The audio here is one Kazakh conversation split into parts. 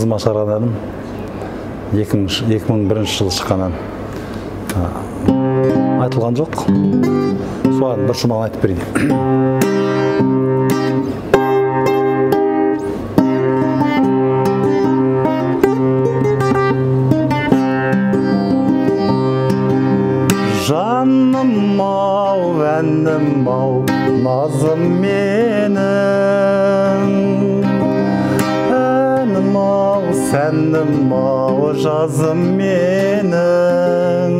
қызыма шығарған әнім 2001 жылы шыққан ән. Айтылған жоқ. Соған бір шумағын айтып берейін. Жаным-ау, әнім-ау, назым менің. Әнім-ау, сәнім-ау, жазым менің.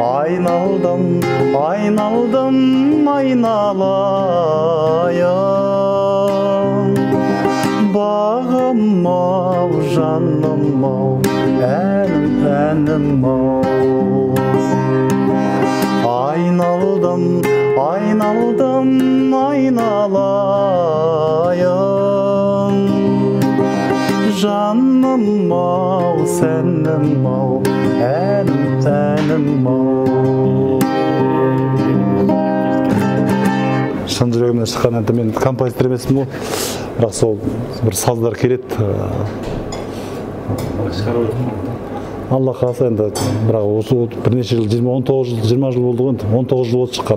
Айналдым, айналдым, айналайын. Бағым-ау, жаным-ау, әнім-ау. Ayналдым, ayналдым, aynalayın. Жаным-ау, сәнім-ау, әнім-ау. Шын жүрегімнен шыққан әнді мен композитор емеспін ғой, бірақ сол бір саздар келеді. Алла қаласа енді, бірақ осы бірнеше жыл, 20 жыл болды ғой, 19 жыл болды шыққан.